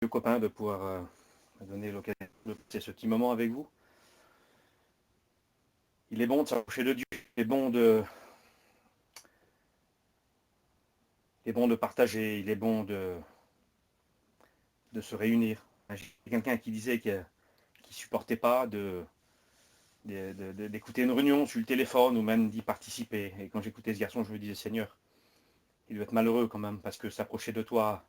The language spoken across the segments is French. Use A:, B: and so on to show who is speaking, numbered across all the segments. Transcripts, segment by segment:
A: copains de pouvoir me donner l'occasion de passer ce petit moment avec vous. Il est bon de s'approcher de Dieu, il est bon de partager, il est bon de se réunir. J'ai quelqu'un qui disait qu'il ne supportait pas d'écouter une réunion sur le téléphone ou même d'y participer. Et quand j'écoutais ce garçon, je me disais, Seigneur, il doit être malheureux quand même, parce que s'approcher de toi,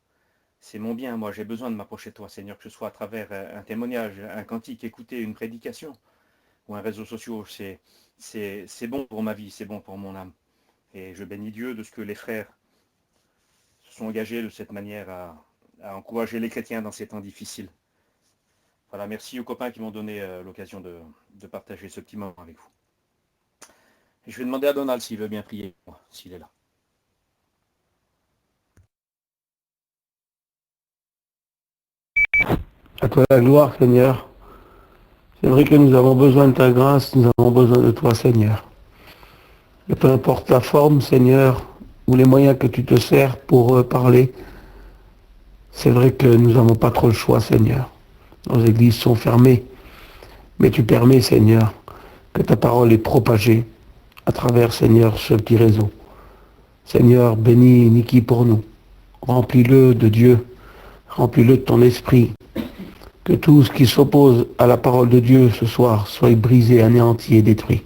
A: c'est mon bien. Moi, j'ai besoin de m'approcher de toi, Seigneur, que ce soit à travers un témoignage, un cantique, écouter une prédication ou un réseau social. C'est bon pour ma vie, c'est bon pour mon âme. Et je bénis Dieu de ce que les frères se sont engagés de cette manière à encourager les chrétiens dans ces temps difficiles. Voilà, merci aux copains qui m'ont donné l'occasion de partager ce petit moment avec vous. Et je vais demander à Donald s'il veut bien prier pour moi, s'il est là.
B: À toi la gloire, Seigneur. C'est vrai que nous avons besoin de ta grâce, nous avons besoin de toi, Seigneur. Et peu importe la forme, Seigneur, ou les moyens que tu te sers pour parler, c'est vrai que nous n'avons pas trop le choix, Seigneur. Nos églises sont fermées, mais tu permets, Seigneur, que ta parole est propagée à travers, Seigneur, ce petit réseau. Seigneur, bénis Niki pour nous. Remplis-le de Dieu, remplis-le de ton esprit. Que tout ce qui s'oppose à la parole de Dieu ce soir soit brisé, anéanti et détruit.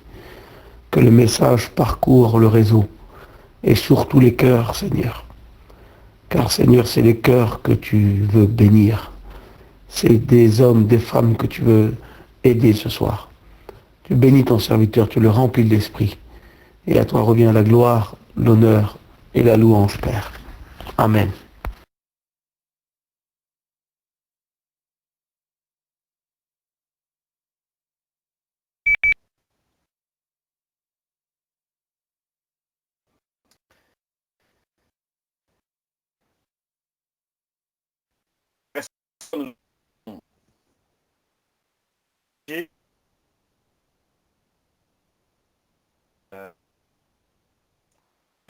B: Que le message parcourt le réseau et surtout les cœurs, Seigneur. Car, Seigneur, c'est les cœurs que tu veux bénir. C'est des hommes, des femmes que tu veux aider ce soir. Tu bénis ton serviteur, tu le remplis de l'esprit. Et à toi revient la gloire, l'honneur et la louange, Père. Amen.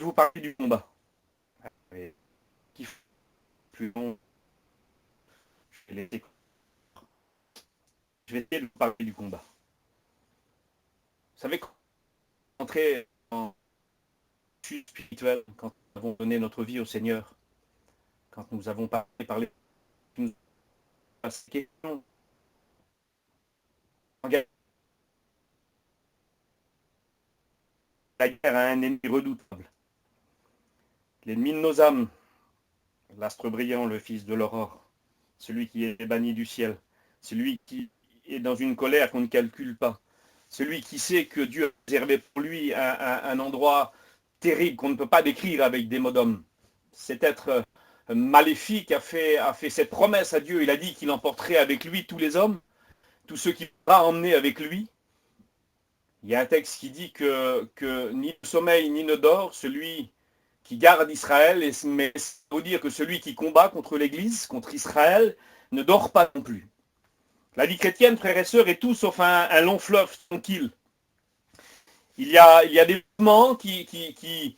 A: Je vais vous parler du combat. Qui plus long, je vais essayer de vous parler du combat. Vous savez, quand on est entré en chute spirituelle, quand nous avons donné notre vie au Seigneur, quand nous avons parlé de ces questions, la guerre a un ennemi redoutable. L'ennemi de nos âmes, l'astre brillant, le fils de l'aurore, celui qui est banni du ciel, celui qui est dans une colère qu'on ne calcule pas, celui qui sait que Dieu a réservé pour lui un endroit terrible qu'on ne peut pas décrire avec des mots d'homme. Cet être maléfique a fait cette promesse à Dieu. Il a dit qu'il emporterait avec lui tous les hommes, tous ceux qu'il va emmener avec lui. Il y a un texte qui dit que ni le sommeil ni ne dort, celui qui garde Israël, mais ça veut dire que celui qui combat contre l'Église, contre Israël, ne dort pas non plus. La vie chrétienne, frères et sœurs, est tout sauf un long fleuve tranquille. Il y a des mouvements qui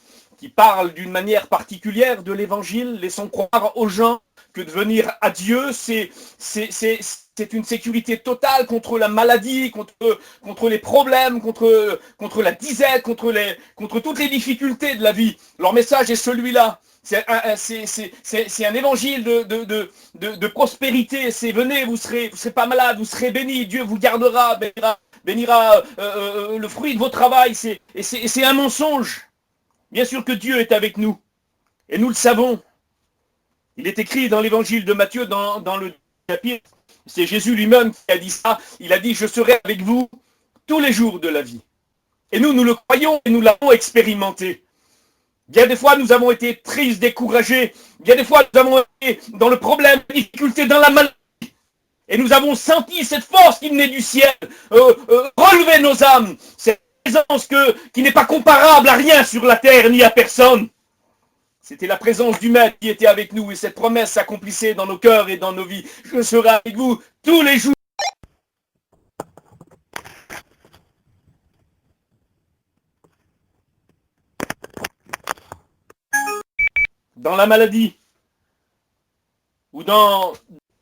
A: parlent d'une manière particulière de l'Évangile, laissant croire aux gens que de venir à Dieu, c'est une sécurité totale contre la maladie, contre les problèmes, contre la disette, contre toutes les difficultés de la vie. Leur message est celui-là. C'est un évangile de prospérité. C'est venez, vous serez pas malade, vous serez bénis, Dieu vous gardera, bénira le fruit de vos travail. C'est un mensonge. Bien sûr que Dieu est avec nous. Et nous le savons. Il est écrit dans l'évangile de Matthieu, dans le chapitre, c'est Jésus lui-même qui a dit ça. Il a dit, je serai avec vous tous les jours de la vie. Et nous le croyons et nous l'avons expérimenté. Bien des fois, nous avons été tristes, découragés. Bien des fois, nous avons été dans le problème, la difficulté, dans la maladie. Et nous avons senti cette force qui venait du ciel, relever nos âmes. Cette présence qui n'est pas comparable à rien sur la terre ni à personne. C'était la présence du Maître qui était avec nous et cette promesse s'accomplissait dans nos cœurs et dans nos vies. Je serai avec vous tous les jours. Dans la maladie ou dans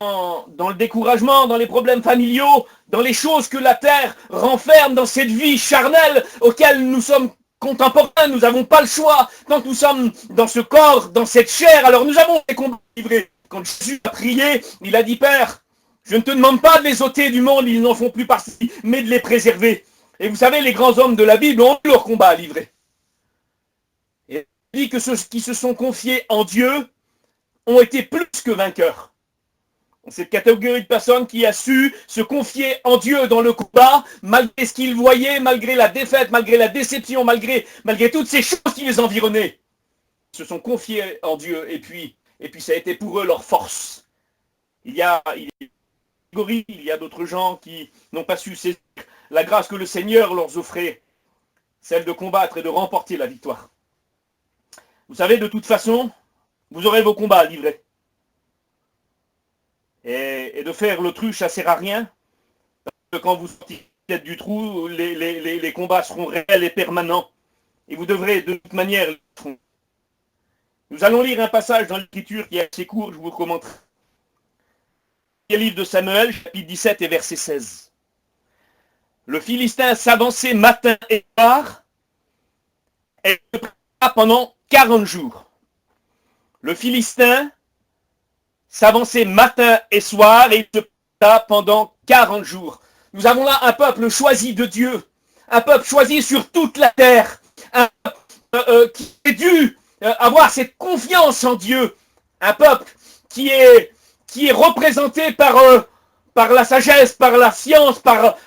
A: dans le découragement, dans les problèmes familiaux, dans les choses que la terre renferme dans cette vie charnelle auquel nous sommes contemporains, nous n'avons pas le choix. Quand nous sommes dans ce corps, dans cette chair, alors nous avons des combats livrés. Quand Jésus a prié, il a dit, Père, je ne te demande pas de les ôter du monde, ils n'en font plus partie, mais de les préserver. Et vous savez, les grands hommes de la Bible ont eu leur combat à livrer. Et il dit que ceux qui se sont confiés en Dieu ont été plus que vainqueurs. Cette catégorie de personnes qui a su se confier en Dieu dans le combat, malgré ce qu'ils voyaient, malgré la défaite, malgré la déception, malgré toutes ces choses qui les environnaient. Ils se sont confiés en Dieu et puis ça a été pour eux leur force. Il y a d'autres gens qui n'ont pas su saisir la grâce que le Seigneur leur offrait, celle de combattre et de remporter la victoire. Vous savez, de toute façon, vous aurez vos combats à livrer. Et de faire l'autruche, ça ne sert à rien. Parce que quand vous sortirez du trou, les combats seront réels et permanents. Et vous devrez de toute manière les affronter. Nous allons lire un passage dans l'Écriture qui est assez court, je vous recommande. Le livre de Samuel, chapitre 17 et verset 16. Le Philistin s'avançait matin et soir et se prépara pendant 40 jours. Le Philistin s'avançait matin et soir et il se prépara pendant 40 jours. Nous avons là un peuple choisi de Dieu, un peuple choisi sur toute la terre, un peuple qui est dû avoir cette confiance en Dieu, un peuple qui est représenté par la sagesse, par la science, par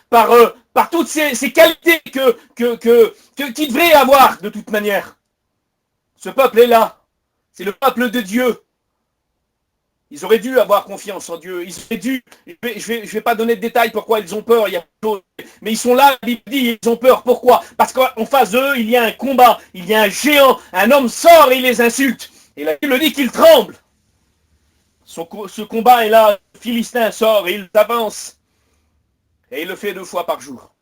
A: toutes ces qualités qu'il devrait avoir de toute manière. Ce peuple est là, c'est le peuple de Dieu. Ils auraient dû avoir confiance en Dieu. Ils auraient dû, je vais pas donner de détails pourquoi ils ont peur, il y a mais ils sont là, la Bible dit, ils ont peur. Pourquoi? Parce qu'en face d'eux, il y a un combat, il y a un géant, un homme sort et il les insulte. Et la Bible dit qu'il tremble. Ce combat est là, le Philistin sort et il avance. Et il le fait 2 fois par jour.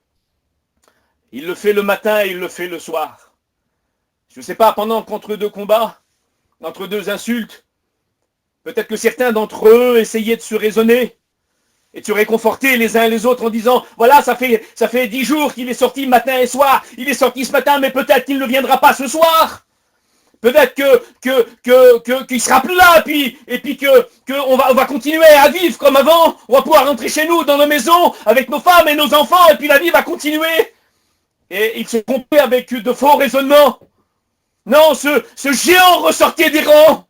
A: Il le fait le matin et il le fait le soir. Je ne sais pas, pendant qu'entre 2 combats, entre 2 insultes, peut-être que certains d'entre eux essayaient de se raisonner et de se réconforter les uns les autres en disant, voilà, ça fait 10 jours qu'il est sorti matin et soir. Il est sorti ce matin, mais peut-être qu'il ne viendra pas ce soir. Peut-être qu'il sera plus là, et puis on va continuer à vivre comme avant. On va pouvoir rentrer chez nous, dans nos maisons, avec nos femmes et nos enfants, et puis la vie va continuer. Et il se trompait avec de faux raisonnements. Non, ce géant ressortait des rangs.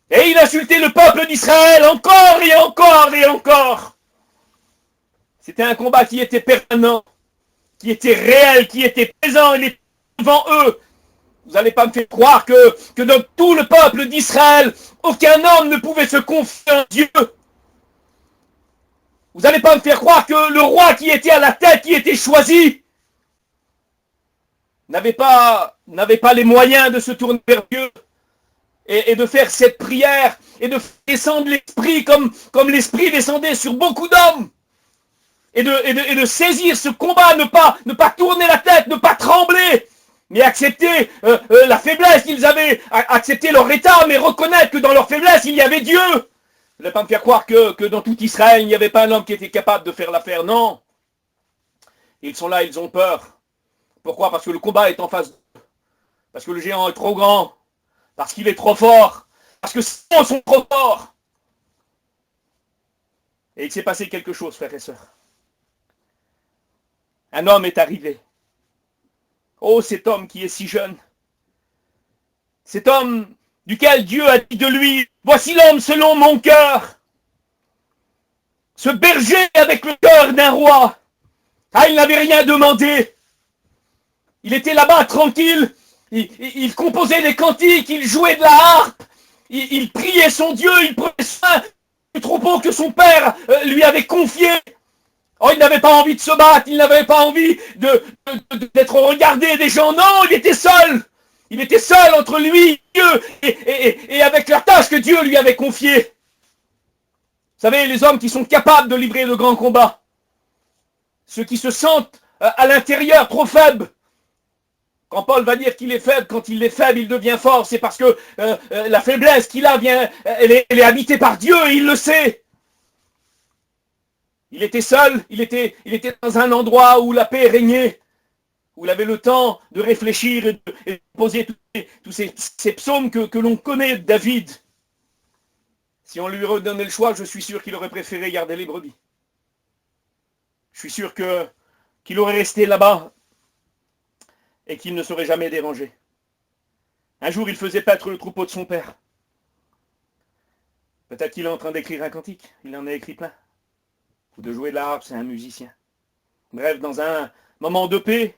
A: Et il insultait le peuple d'Israël encore et encore et encore. C'était un combat qui était permanent, qui était réel, qui était présent, il était devant eux. Vous n'allez pas me faire croire que dans tout le peuple d'Israël, aucun homme ne pouvait se confier en Dieu. Vous n'allez pas me faire croire que le roi qui était à la tête, qui était choisi, n'avait pas les moyens de se tourner vers Dieu et de faire cette prière et de descendre l'esprit comme l'esprit descendait sur beaucoup d'hommes. Et de saisir ce combat, ne pas tourner la tête, ne pas trembler, mais accepter la faiblesse qu'ils avaient, accepter leur état, mais reconnaître que dans leur faiblesse, il y avait Dieu. Vous n'allez pas me faire croire que dans tout Israël, il n'y avait pas un homme qui était capable de faire l'affaire. Non. Ils sont là, ils ont peur. Pourquoi? Parce que le combat est en face d'eux. Parce que le géant est trop grand. Parce qu'il est trop fort. Parce que ces gens sont trop forts. Et il s'est passé quelque chose, frères et sœurs. Un homme est arrivé. Oh, cet homme qui est si jeune. Cet homme duquel Dieu a dit de lui, voici l'homme selon mon cœur. Ce berger avec le cœur d'un roi. Ah, il n'avait rien demandé. Il était là-bas tranquille. Il composait des cantiques, il jouait de la harpe. Il priait son Dieu, il prenait soin du troupeau que son père lui avait confié. Oh, il n'avait pas envie de se battre, il n'avait pas envie d'être regardé des gens. Non, il était seul. Il était seul entre lui et Dieu et avec la tâche que Dieu lui avait confiée. Vous savez, les hommes qui sont capables de livrer de grands combats, ceux qui se sentent à l'intérieur trop faibles. Quand Paul va dire qu'il est faible, quand il est faible, il devient fort. C'est parce que la faiblesse qu'il a elle est habitée par Dieu et il le sait. Il était seul, il était dans un endroit où la paix régnait, où il avait le temps de réfléchir et de poser tous ces psaumes que l'on connaît de David. Si on lui redonnait le choix, je suis sûr qu'il aurait préféré garder les brebis. Je suis sûr qu'il aurait resté là-bas et qu'il ne serait jamais dérangé. Un jour, il faisait paître le troupeau de son père. Peut-être qu'il est en train d'écrire un cantique. Il en a écrit plein. Ou de jouer de la harpe, c'est un musicien. Bref, dans un moment de paix,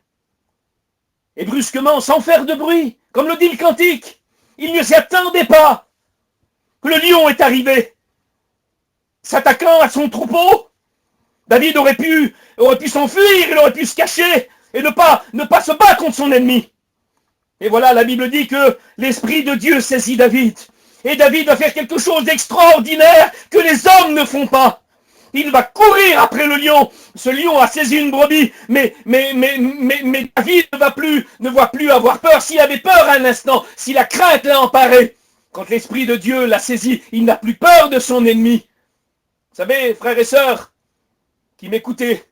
A: et brusquement, sans faire de bruit, comme le dit le cantique, il ne s'y attendait pas que le lion est arrivé. S'attaquant à son troupeau, David aurait pu s'enfuir, il aurait pu se cacher et ne pas se battre contre son ennemi. Et voilà, la Bible dit que l'Esprit de Dieu saisit David. Et David va faire quelque chose d'extraordinaire que les hommes ne font pas. Il va courir après le lion. Ce lion a saisi une brebis, mais David ne voit plus avoir peur. S'il avait peur un instant, si la crainte l'a emparé, quand l'Esprit de Dieu l'a saisi, il n'a plus peur de son ennemi. Vous savez, frères et sœurs, qui m'écoutez,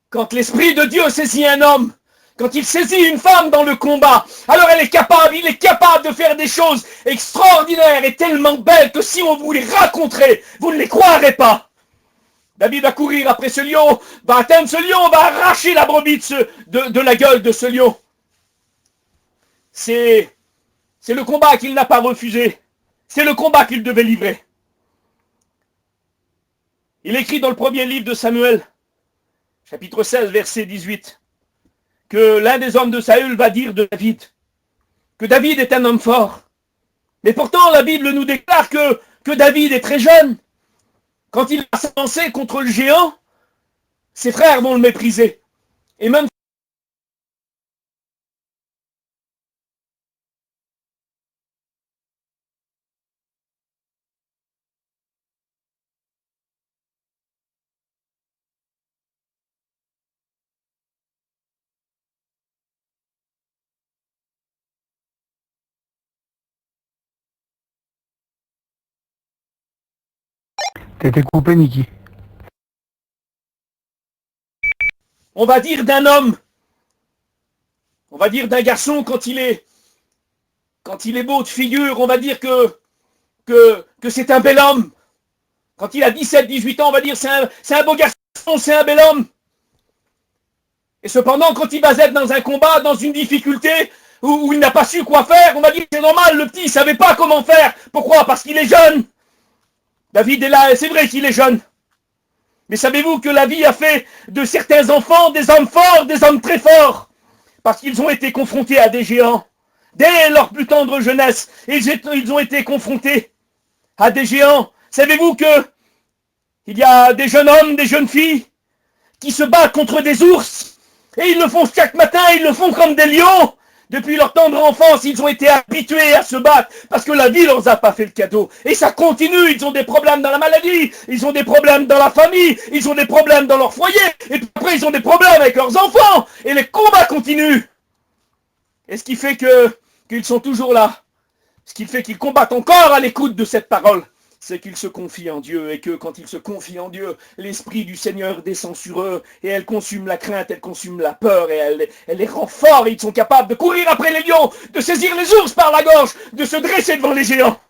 A: quand l'Esprit de Dieu saisit un homme, quand il saisit une femme dans le combat, alors il est capable de faire des choses extraordinaires et tellement belles que si on vous les raconterait, vous ne les croirez pas. David va courir après ce lion, va atteindre ce lion, va arracher la brebis de la gueule de ce lion. C'est le combat qu'il n'a pas refusé. C'est le combat qu'il devait livrer. Il écrit dans le premier livre de Samuel, chapitre 16, verset 18, que l'un des hommes de Saül va dire de David, que David est un homme fort. Mais pourtant, la Bible nous déclare que David est très jeune. Quand il va s'avancer contre le géant, ses frères vont le mépriser. Et même
B: T'étais coupé, Niki.
A: on va dire d'un homme, on va dire d'un garçon quand il est beau de figure, on va dire que c'est un bel homme. Quand il a 17, 18 ans, on va dire c'est un beau garçon, c'est un bel homme. Et cependant, quand il va être dans un combat, dans une difficulté, où il n'a pas su quoi faire, on va dire c'est normal, le petit, il ne savait pas comment faire. Pourquoi? Parce qu'il est jeune. David est là, et c'est vrai qu'il est jeune. Mais savez-vous que la vie a fait de certains enfants des hommes forts, des hommes très forts, parce qu'ils ont été confrontés à des géants. Dès leur plus tendre jeunesse, ils ont été confrontés à des géants. Savez-vous que il y a des jeunes hommes, des jeunes filles qui se battent contre des ours, et ils le font chaque matin, ils le font comme des lions. Depuis leur tendre enfance, ils ont été habitués à se battre parce que la vie leur a pas fait le cadeau. Et ça continue, ils ont des problèmes dans la maladie, ils ont des problèmes dans la famille, ils ont des problèmes dans leur foyer, et puis après ils ont des problèmes avec leurs enfants, et les combats continuent. Et ce qui fait qu'ils sont toujours là, ce qui fait qu'ils combattent encore à l'écoute de cette parole, c'est qu'ils se confient en Dieu, et que quand ils se confient en Dieu, l'Esprit du Seigneur descend sur eux, et elle consume la crainte, elle consume la peur, et elle les rend forts, et ils sont capables de courir après les lions, de saisir les ours par la gorge, de se dresser devant les géants.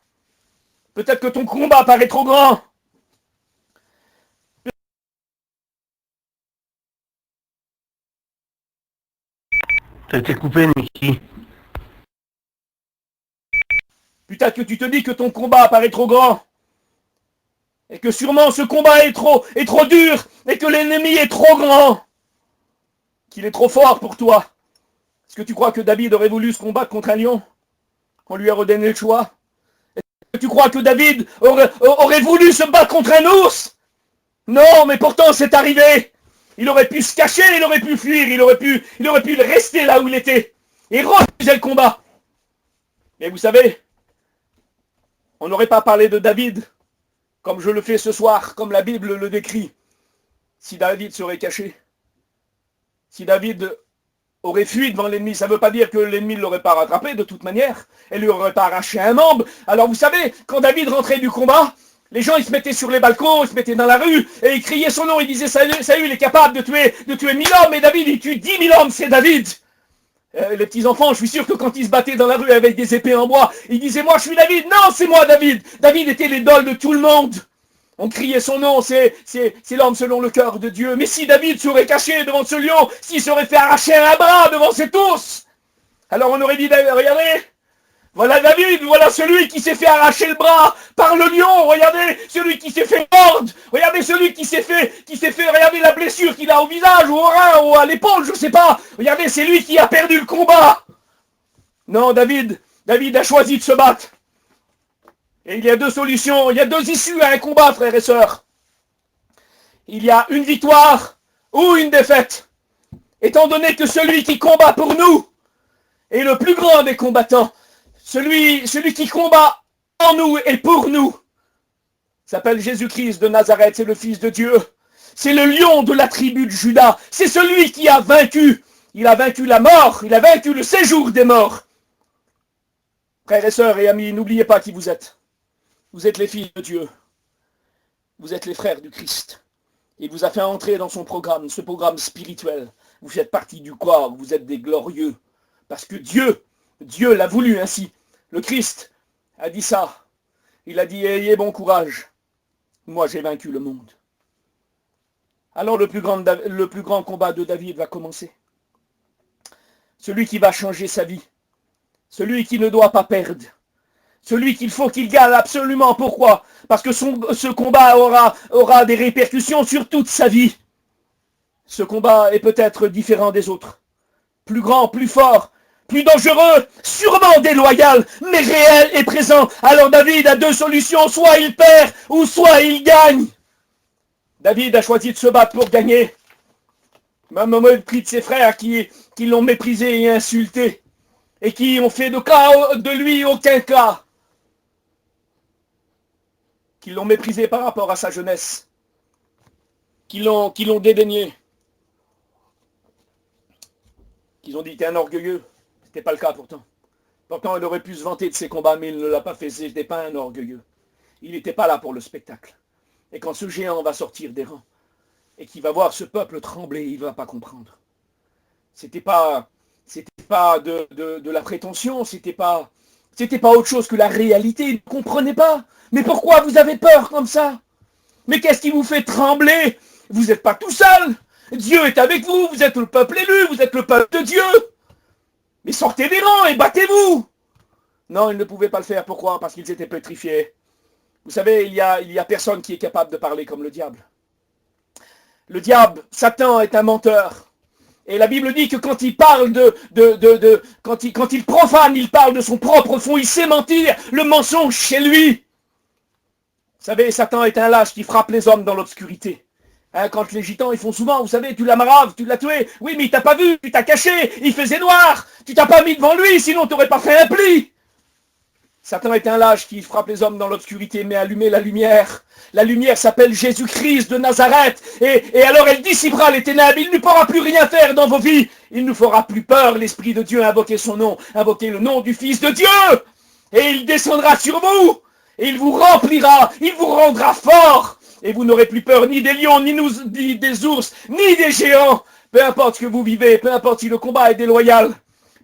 A: Peut-être que ton combat paraît trop grand.
B: T'étais coupé, Niki.
A: Peut-être que tu te dis que ton combat paraît trop grand. Et que sûrement ce combat est trop dur, et que l'ennemi est trop grand, qu'il est trop fort pour toi. Est-ce que tu crois que David aurait voulu se combattre contre un lion? On lui a redonné le choix. Est-ce que tu crois que David aurait voulu se battre contre un ours? Non, mais pourtant c'est arrivé. Il aurait pu se cacher, il aurait pu fuir, il aurait pu rester là où il était et refuser le combat. Mais vous savez, on n'aurait pas parlé de David comme je le fais ce soir, comme la Bible le décrit, si David serait caché. Si David aurait fui devant l'ennemi, ça ne veut pas dire que l'ennemi ne l'aurait pas rattrapé de toute manière, et lui aurait pas arraché un membre. Alors vous savez, quand David rentrait du combat, Les gens, ils se mettaient sur les balcons, ils se mettaient dans la rue, et ils criaient son nom, ils disaient, Saül, il est capable de tuer 1000 hommes, et David, il tue 10 000 hommes, c'est David. Les petits-enfants, je suis sûr que quand ils se battaient dans la rue avec des épées en bois, ils disaient, moi je suis David. Non, c'est moi David. David était l'idole de tout le monde. On criait son nom, c'est l'homme selon le cœur de Dieu. Mais si David serait caché devant ce lion, s'il serait fait arracher un bras devant ces tous, alors on aurait dit, regardez, voilà David, voilà celui qui s'est fait arracher le bras par le lion. Regardez, celui qui s'est fait mordre. Regardez celui qui s'est fait, regardez la blessure qu'il a au visage, ou au rein, ou à l'épaule, je sais pas. Regardez, c'est lui qui a perdu le combat. Non, David a choisi de se battre. Et il y a deux solutions, il y a deux issues à un combat, frères et sœurs. Il y a une victoire ou une défaite. Étant donné que celui qui combat pour nous est le plus grand des combattants, celui qui combat en nous et pour nous, s'appelle Jésus-Christ de Nazareth, c'est le Fils de Dieu. C'est le lion de la tribu de Juda. C'est celui qui a vaincu. Il a vaincu la mort, il a vaincu le séjour des morts. Frères et sœurs et amis, n'oubliez pas qui vous êtes. Vous êtes les filles de Dieu. Vous êtes les frères du Christ. Il vous a fait entrer dans son programme, ce programme spirituel. Vous faites partie du corps, vous êtes des glorieux. Parce que Dieu l'a voulu ainsi. Le Christ a dit ça. Il a dit, ayez bon courage. Moi, j'ai vaincu le monde. Alors le plus grand combat de David va commencer. Celui qui va changer sa vie. Celui qui ne doit pas perdre. Celui qu'il faut qu'il gagne absolument. Pourquoi? Parce que ce combat aura des répercussions sur toute sa vie. Ce combat est peut-être différent des autres. Plus grand, plus fort, plus dangereux, sûrement déloyal, mais réel et présent. Alors David a deux solutions. Soit il perd, ou soit il gagne. David a choisi de se battre pour gagner. Même au mépris de ses frères qui l'ont méprisé et insulté. Et qui ont fait de lui aucun cas. Qui l'ont méprisé par rapport à sa jeunesse, qui l'ont dédaigné, qu'ils ont dit t'es un orgueilleux. C'était pas le cas pourtant. Pourtant il aurait pu se vanter de ses combats, mais il ne l'a pas fait. C'était pas un orgueilleux. Il n'était pas là pour le spectacle. Et quand ce géant va sortir des rangs et qu'il va voir ce peuple trembler, il ne va pas comprendre. C'était pas de la prétention, c'était pas autre chose que la réalité. Il ne comprenait pas. Mais pourquoi vous avez peur comme ça? Mais qu'est-ce qui vous fait trembler? Vous n'êtes pas tout seul. Dieu est avec vous. Vous êtes le peuple élu. Vous êtes le peuple de Dieu. Mais sortez des rangs et battez-vous. Non, ils ne pouvaient pas le faire. Pourquoi? Parce qu'ils étaient pétrifiés. Vous savez, il y a personne qui est capable de parler comme le diable. Le diable, Satan, est un menteur. Et la Bible dit que quand il parle quand il profane, il parle de son propre fond. Il sait mentir. Le mensonge chez lui. Vous savez, Satan est un lâche qui frappe les hommes dans l'obscurité. Hein, quand les gitans, ils font souvent, vous savez, tu l'as marave, tu l'as tué. Oui, mais il t'a pas vu, tu t'as caché, il faisait noir. Tu t'as pas mis devant lui, sinon tu n'aurais pas fait un pli. Satan est un lâche qui frappe les hommes dans l'obscurité, mais allumer la lumière. La lumière s'appelle Jésus-Christ de Nazareth. Et alors elle dissipera les ténèbres. Il ne pourra plus rien faire dans vos vies. Il ne fera plus peur, l'Esprit de Dieu. Invoquez son nom, invoquez le nom du Fils de Dieu. Et il descendra sur vous. Et il vous remplira, il vous rendra fort. Et vous n'aurez plus peur ni des lions, ni des ours, ni des géants. Peu importe ce que vous vivez, peu importe si le combat est déloyal.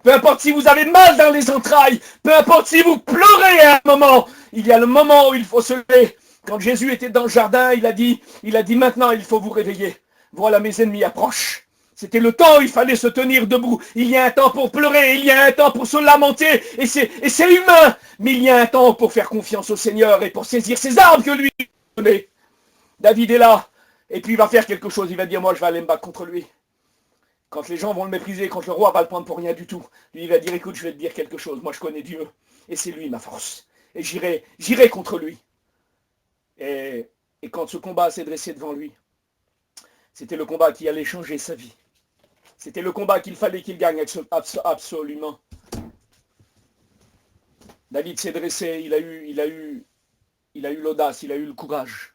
A: Peu importe si vous avez mal dans les entrailles. Peu importe si vous pleurez à un moment. Il y a le moment où il faut se lever. Quand Jésus était dans le jardin, il a dit maintenant il faut vous réveiller. Voilà, mes ennemis approchent. C'était le temps où il fallait se tenir debout. Il y a un temps pour pleurer, il y a un temps pour se lamenter. Et c'est humain. Mais il y a un temps pour faire confiance au Seigneur et pour saisir ses armes que lui a données. David est là. Et puis il va faire quelque chose. Il va dire, moi je vais aller me battre contre lui. Quand les gens vont le mépriser, quand le roi va le prendre pour rien du tout, lui il va dire, écoute, je vais te dire quelque chose. Moi je connais Dieu. Et c'est lui ma force. Et j'irai contre lui. Et quand ce combat s'est dressé devant lui, c'était le combat qui allait changer sa vie. C'était le combat qu'il fallait qu'il gagne absolument. David s'est dressé, il a eu l'audace, il a eu le courage.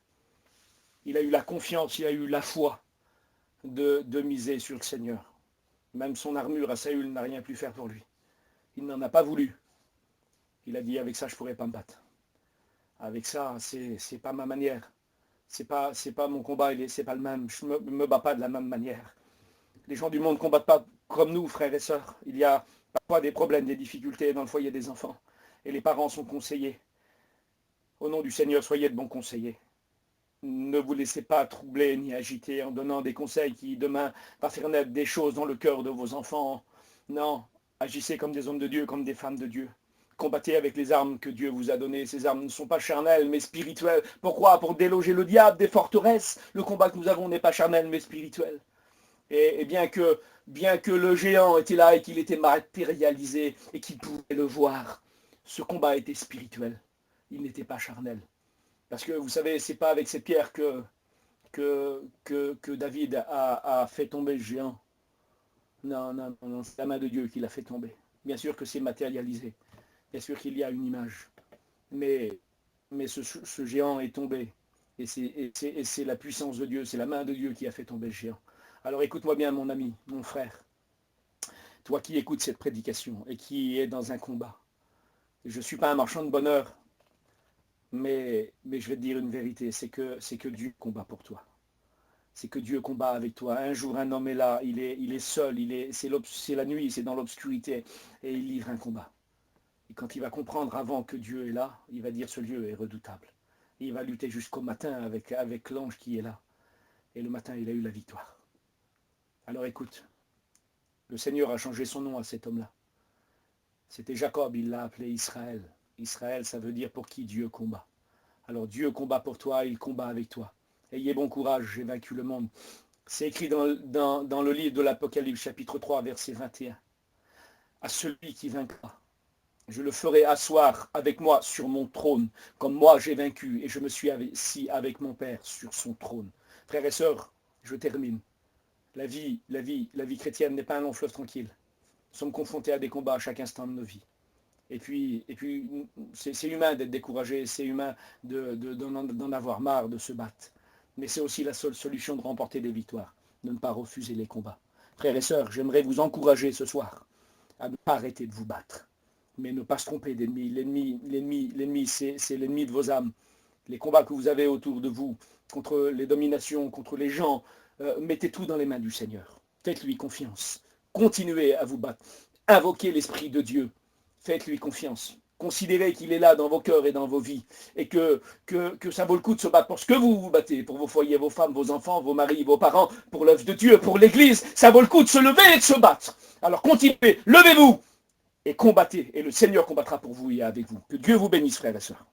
A: Il a eu la confiance, il a eu la foi de miser sur le Seigneur. Même son armure à Saül n'a rien pu faire pour lui. Il n'en a pas voulu. Il a dit, avec ça, je ne pourrais pas me battre. avec ça, c'est pas ma manière. C'est pas mon combat, c'est pas le même. Je me bats pas de la même manière. Les gens du monde ne combattent pas comme nous, frères et sœurs. Il y a parfois des problèmes, des difficultés dans le foyer des enfants. Et les parents sont conseillés. Au nom du Seigneur, soyez de bons conseillers. Ne vous laissez pas troubler ni agiter en donnant des conseils qui demain va faire naître des choses dans le cœur de vos enfants. Non, agissez comme des hommes de Dieu, comme des femmes de Dieu. Combattez avec les armes que Dieu vous a données. Ces armes ne sont pas charnelles, mais spirituelles. Pourquoi? Pour déloger le diable des forteresses. Le combat que nous avons n'est pas charnel, mais spirituel. Et bien que le géant était là et qu'il était matérialisé et qu'il pouvait le voir, ce combat était spirituel. Il n'était pas charnel. Parce que vous savez, c'est pas avec ces pierres que David a fait tomber le géant. Non, c'est la main de Dieu qui l'a fait tomber. Bien sûr que c'est matérialisé. Bien sûr qu'il y a une image. Mais ce géant est tombé. Et c'est la puissance de Dieu, c'est la main de Dieu qui a fait tomber le géant. Alors écoute-moi bien, mon ami, mon frère. Toi qui écoutes cette prédication et qui est dans un combat. Je ne suis pas un marchand de bonheur. Mais je vais te dire une vérité, c'est que Dieu combat pour toi. C'est que Dieu combat avec toi. Un jour, un homme est là, il est seul, c'est la nuit, c'est dans l'obscurité, et il livre un combat. Et quand il va comprendre avant que Dieu est là, il va dire ce lieu est redoutable. Et il va lutter jusqu'au matin avec l'ange qui est là. Et le matin, il a eu la victoire. Alors écoute, le Seigneur a changé son nom à cet homme-là. C'était Jacob, il l'a appelé Israël. Israël, ça veut dire pour qui Dieu combat. Alors Dieu combat pour toi, il combat avec toi. Ayez bon courage, j'ai vaincu le monde. C'est écrit dans le livre de l'Apocalypse, chapitre 3, verset 21. À celui qui vaincra, je le ferai asseoir avec moi sur mon trône, comme moi j'ai vaincu, et je me suis assis avec mon Père sur son trône. Frères et sœurs, je termine. La vie chrétienne n'est pas un long fleuve tranquille. Nous sommes confrontés à des combats à chaque instant de nos vies. Et puis c'est humain d'être découragé, c'est humain d'en avoir marre, de se battre. Mais c'est aussi la seule solution de remporter des victoires, de ne pas refuser les combats. Frères et sœurs, j'aimerais vous encourager ce soir à ne pas arrêter de vous battre, mais ne pas se tromper d'ennemi. L'ennemi, c'est l'ennemi de vos âmes. Les combats que vous avez autour de vous, contre les dominations, contre les gens, mettez tout dans les mains du Seigneur. Faites-lui confiance. Continuez à vous battre. Invoquez l'Esprit de Dieu. Faites-lui confiance. Considérez qu'il est là dans vos cœurs et dans vos vies. Et que ça vaut le coup de se battre pour ce que vous vous battez. Pour vos foyers, vos femmes, vos enfants, vos maris, vos parents. Pour l'œuvre de Dieu, pour l'Église. Ça vaut le coup de se lever et de se battre. Alors continuez. Levez-vous. Et combattez. Et le Seigneur combattra pour vous et avec vous. Que Dieu vous bénisse, frères et sœurs.